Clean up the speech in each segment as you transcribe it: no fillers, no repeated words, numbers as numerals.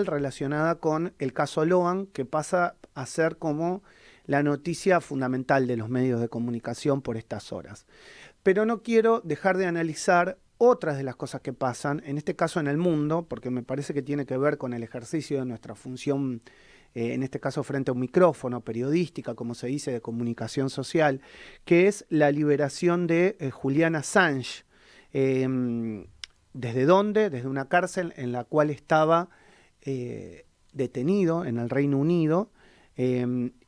relacionada con el caso Loan, que pasa a ser como la noticia fundamental de los medios de comunicación por estas horas. Pero no quiero dejar de analizar otras de las cosas que pasan, en este caso en el mundo, porque me parece que tiene que ver con el ejercicio de nuestra función, en este caso frente a un micrófono, periodística, como se dice, de comunicación social, que es la liberación de Julian Assange. ¿Desde dónde? Desde una cárcel en la cual estaba detenido en el Reino Unido,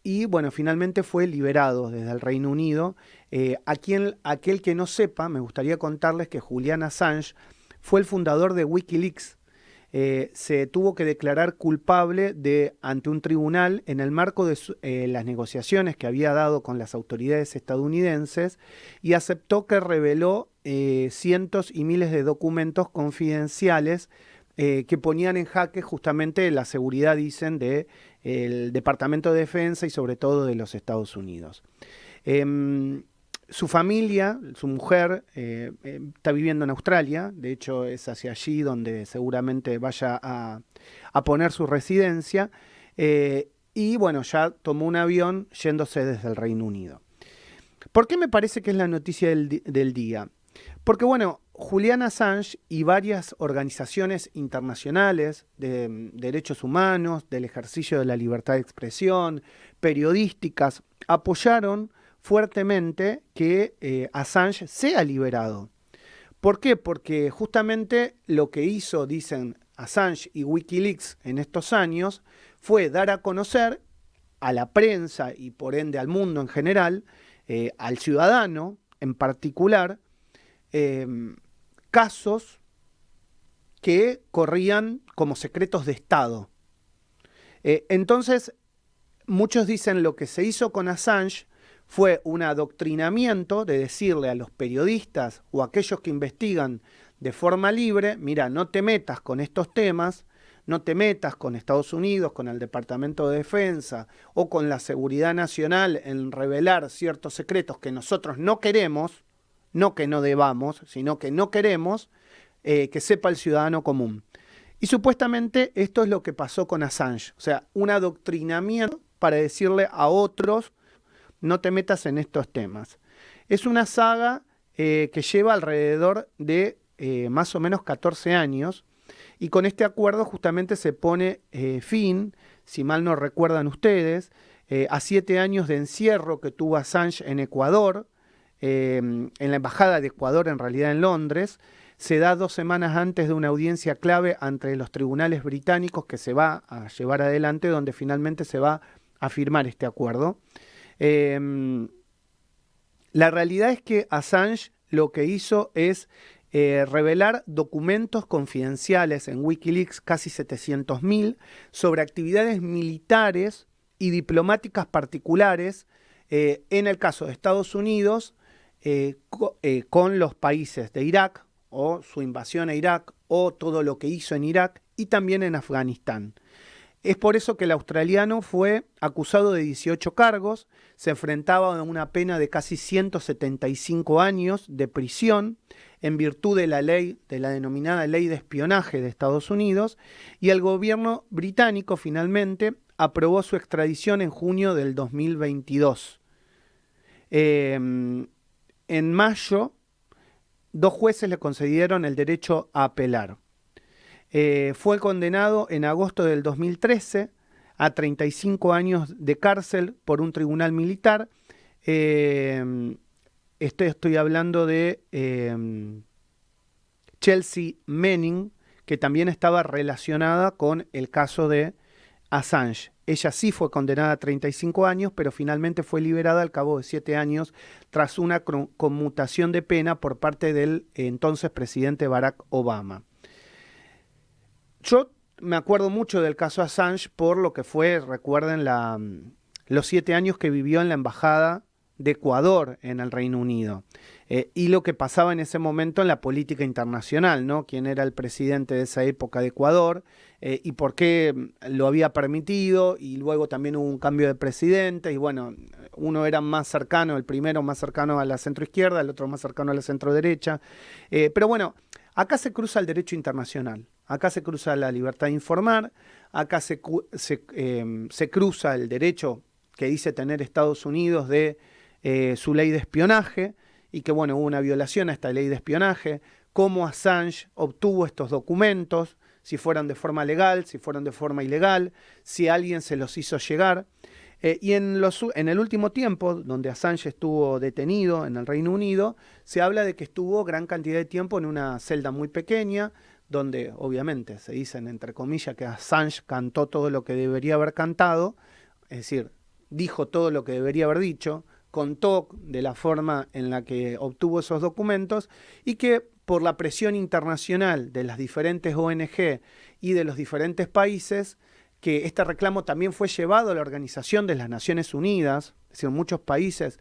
y bueno, finalmente fue liberado desde el Reino Unido. Aquel que no sepa, me gustaría contarles que Julian Assange fue el fundador de Wikileaks. Se tuvo que declarar culpable ante un tribunal en el marco de las negociaciones que había dado con las autoridades estadounidenses, y aceptó que reveló cientos y miles de documentos confidenciales que ponían en jaque justamente la seguridad, dicen, del Departamento de Defensa y sobre todo de los Estados Unidos. Su familia, su mujer, está viviendo en Australia. De hecho es hacia allí donde seguramente vaya a poner su residencia, y bueno, ya tomó un avión yéndose desde el Reino Unido. ¿Por qué me parece que es la noticia del día? Porque bueno, Julian Assange y varias organizaciones internacionales de derechos humanos, del ejercicio de la libertad de expresión, periodísticas, apoyaron fuertemente que Assange sea liberado. ¿Por qué? Porque justamente lo que hizo, dicen, Assange y Wikileaks en estos años fue dar a conocer a la prensa y por ende al mundo en general, al ciudadano en particular, casos que corrían como secretos de Estado. Entonces, muchos dicen lo que se hizo con Assange fue un adoctrinamiento de decirle a los periodistas o a aquellos que investigan de forma libre: mira, no te metas con estos temas, no te metas con Estados Unidos, con el Departamento de Defensa o con la seguridad nacional en revelar ciertos secretos que nosotros no queremos, no que no debamos, sino que no queremos que sepa el ciudadano común. Y supuestamente esto es lo que pasó con Assange, o sea, un adoctrinamiento para decirle a otros: no te metas en estos temas. Es una saga que lleva alrededor de más o menos 14 años, y con este acuerdo justamente se pone fin, si mal no recuerdan ustedes, a 7 años de encierro que tuvo Assange en Ecuador, en la Embajada de Ecuador, en realidad en Londres. Se da 2 semanas antes de una audiencia clave ante los tribunales británicos que se va a llevar adelante, donde finalmente se va a firmar este acuerdo. La realidad es que Assange lo que hizo es revelar documentos confidenciales en Wikileaks, casi 700.000, sobre actividades militares y diplomáticas particulares, en el caso de Estados Unidos, con los países de Irak, o su invasión a Irak, o todo lo que hizo en Irak, y también en Afganistán. Es por eso que el australiano fue acusado de 18 cargos, se enfrentaba a una pena de casi 175 años de prisión en virtud de la ley, de la denominada ley de espionaje de Estados Unidos, y el gobierno británico finalmente aprobó su extradición en junio del 2022. En mayo, 2 jueces le concedieron el derecho a apelar. Fue condenado en agosto del 2013 a 35 años de cárcel por un tribunal militar. Estoy hablando de Chelsea Manning, que también estaba relacionada con el caso de Assange. Ella sí fue condenada a 35 años, pero finalmente fue liberada al cabo de 7 años tras una conmutación de pena por parte del entonces presidente Barack Obama. Yo me acuerdo mucho del caso Assange por lo que fue, recuerden, los 7 años que vivió en la embajada de Ecuador en el Reino Unido, y lo que pasaba en ese momento en la política internacional, ¿no? Quién era el presidente de esa época de Ecuador, y por qué lo había permitido, y luego también hubo un cambio de presidente, y bueno, uno era más cercano, el primero más cercano a la centroizquierda, el otro más cercano a la centroderecha, pero bueno, acá se cruza el derecho internacional. Acá se cruza la libertad de informar, acá se cruza el derecho que dice tener Estados Unidos de su ley de espionaje, y que bueno, hubo una violación a esta ley de espionaje, cómo Assange obtuvo estos documentos, si fueron de forma legal, si fueron de forma ilegal, si alguien se los hizo llegar. Y en el último tiempo, donde Assange estuvo detenido en el Reino Unido, se habla de que estuvo gran cantidad de tiempo en una celda muy pequeña, donde obviamente se dicen entre comillas que Assange cantó todo lo que debería haber cantado, es decir, dijo todo lo que debería haber dicho, contó de la forma en la que obtuvo esos documentos, y que por la presión internacional de las diferentes ONG y de los diferentes países, que este reclamo también fue llevado a la Organización de las Naciones Unidas, es decir, muchos países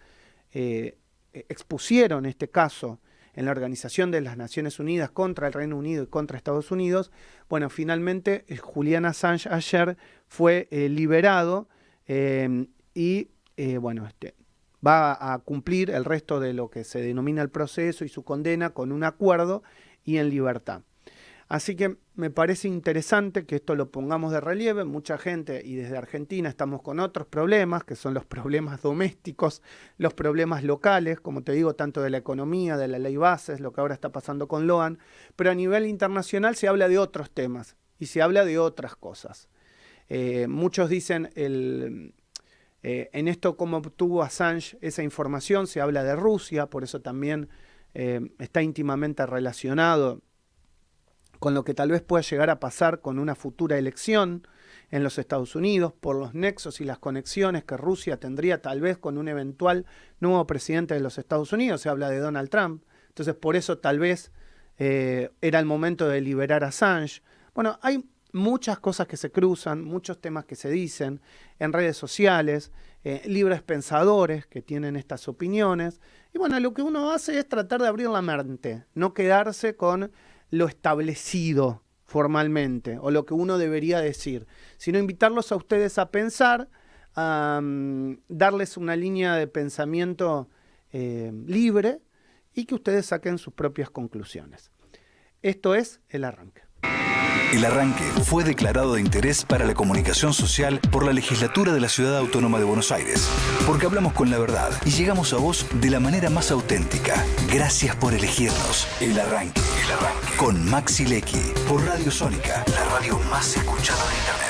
expusieron este caso en la Organización de las Naciones Unidas contra el Reino Unido y contra Estados Unidos. Bueno, finalmente Julian Assange ayer fue liberado bueno, va a cumplir el resto de lo que se denomina el proceso y su condena con un acuerdo y en libertad. Así que me parece interesante que esto lo pongamos de relieve. Mucha gente, y desde Argentina estamos con otros problemas, que son los problemas domésticos, los problemas locales, como te digo, tanto de la economía, de la ley bases, lo que ahora está pasando con Loan, pero a nivel internacional se habla de otros temas y se habla de otras cosas. Muchos dicen, en esto cómo obtuvo Assange esa información, se habla de Rusia, por eso también está íntimamente relacionado con lo que tal vez pueda llegar a pasar con una futura elección en los Estados Unidos, por los nexos y las conexiones que Rusia tendría tal vez con un eventual nuevo presidente de los Estados Unidos. Se habla de Donald Trump, entonces por eso tal vez era el momento de liberar a Assange. Bueno, hay muchas cosas que se cruzan, muchos temas que se dicen en redes sociales, libres pensadores que tienen estas opiniones, y bueno, lo que uno hace es tratar de abrir la mente, no quedarse con lo establecido formalmente o lo que uno debería decir, sino invitarlos a ustedes a pensar, a darles una línea de pensamiento libre y que ustedes saquen sus propias conclusiones. Esto es El Arranque. El Arranque fue declarado de interés para la comunicación social por la Legislatura de la Ciudad Autónoma de Buenos Aires. Porque hablamos con la verdad y llegamos a vos de la manera más auténtica. Gracias por elegirnos. El Arranque. Con Maxi Lecky por Radio Sónica, la radio más escuchada de Internet.